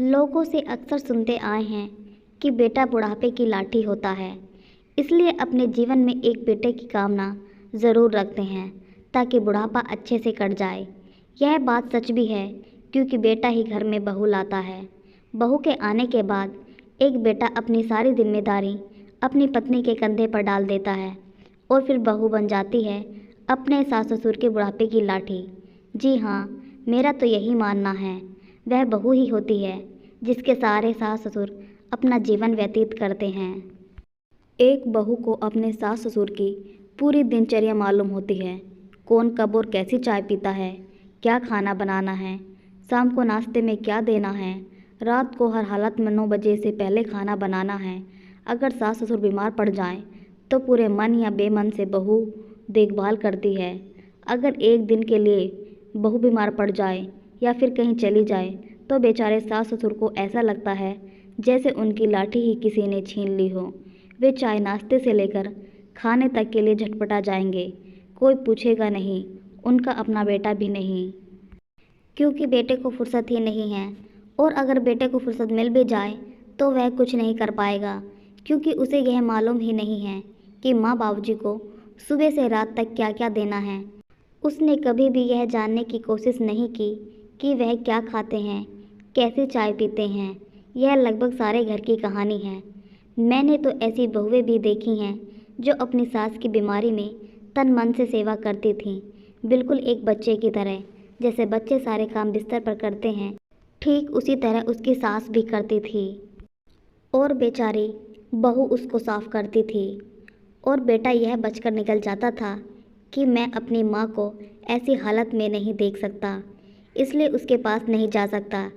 लोगों से अक्सर सुनते आए हैं कि बेटा बुढ़ापे की लाठी होता है, इसलिए अपने जीवन में एक बेटे की कामना ज़रूर रखते हैं ताकि बुढ़ापा अच्छे से कट जाए। यह बात सच भी है क्योंकि बेटा ही घर में बहू लाता है। बहू के आने के बाद एक बेटा अपनी सारी जिम्मेदारी अपनी पत्नी के कंधे पर डाल देता है और फिर बहू बन जाती है अपने सास ससुर के बुढ़ापे की लाठी। जी हाँ, मेरा तो यही मानना है। वह बहू ही होती है जिसके सहारे सास ससुर अपना जीवन व्यतीत करते हैं। एक बहू को अपने सास ससुर की पूरी दिनचर्या मालूम होती है। कौन कब और कैसी चाय पीता है, क्या खाना बनाना है, शाम को नाश्ते में क्या देना है, रात को हर हालत में 9 बजे से पहले खाना बनाना है। अगर सास ससुर बीमार पड़ जाएं तो पूरे मन या बेमन से बहू देखभाल करती है। अगर एक दिन के लिए बहू बीमार पड़ जाए या फिर कहीं चली जाए तो बेचारे सास ससुर को ऐसा लगता है जैसे उनकी लाठी ही किसी ने छीन ली हो। वे चाय नाश्ते से लेकर खाने तक के लिए झटपटा जाएंगे। कोई पूछेगा नहीं, उनका अपना बेटा भी नहीं, क्योंकि बेटे को फुर्सत ही नहीं है। और अगर बेटे को फुर्सत मिल भी जाए तो वह कुछ नहीं कर पाएगा, क्योंकि उसे यह मालूम ही नहीं है कि माँ बाबूजी को सुबह से रात तक क्या क्या देना है। उसने कभी भी यह जानने की कोशिश नहीं की कि वह क्या खाते हैं, कैसे चाय पीते हैं। यह लगभग सारे घर की कहानी है। मैंने तो ऐसी बहुएं भी देखी हैं जो अपनी सास की बीमारी में तन मन से सेवा करती थीं, बिल्कुल एक बच्चे की तरह। जैसे बच्चे सारे काम बिस्तर पर करते हैं, ठीक उसी तरह उसकी सास भी करती थी और बेचारी बहू उसको साफ करती थी। और बेटा यह बचकर निकल जाता था कि मैं अपनी माँ को ऐसी हालत में नहीं देख सकता, इसलिए उसके पास नहीं जा सकता।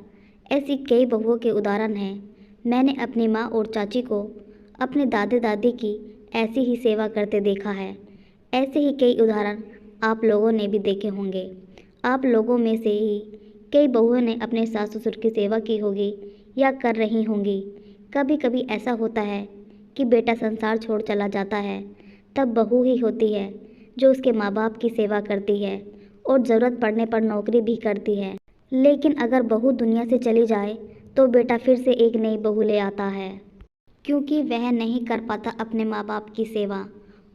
ऐसी कई बहुओं के उदाहरण हैं। मैंने अपनी माँ और चाची को अपने दादे दादी की ऐसी ही सेवा करते देखा है। ऐसे ही कई उदाहरण आप लोगों ने भी देखे होंगे। आप लोगों में से ही कई बहुओं ने अपने सास ससुर की सेवा की होगी या कर रही होंगी। कभी कभी ऐसा होता है कि बेटा संसार छोड़ चला जाता है, तब बहू ही होती है जो उसके माँ बाप की सेवा करती है और ज़रूरत पड़ने पर नौकरी भी करती है। लेकिन अगर बहू दुनिया से चली जाए तो बेटा फिर से एक नई बहू ले आता है, क्योंकि वह नहीं कर पाता अपने माँ बाप की सेवा।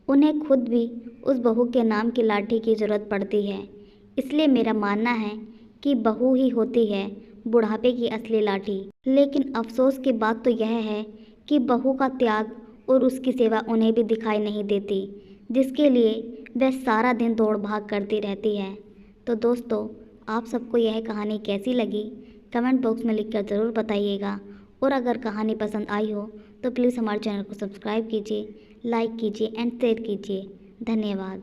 उन्हें खुद भी उस बहू के नाम की लाठी की ज़रूरत पड़ती है। इसलिए मेरा मानना है कि बहू ही होती है बुढ़ापे की असली लाठी। लेकिन अफसोस की बात तो यह है कि बहू का त्याग और उसकी सेवा उन्हें भी दिखाई नहीं देती, जिसके लिए वह सारा दिन दौड़ भाग करती रहती है। तो दोस्तों, आप सबको यह कहानी कैसी लगी कमेंट बॉक्स में लिखकर ज़रूर बताइएगा। और अगर कहानी पसंद आई हो तो प्लीज़ हमारे चैनल को सब्सक्राइब कीजिए, लाइक कीजिए एंड शेयर कीजिए। धन्यवाद।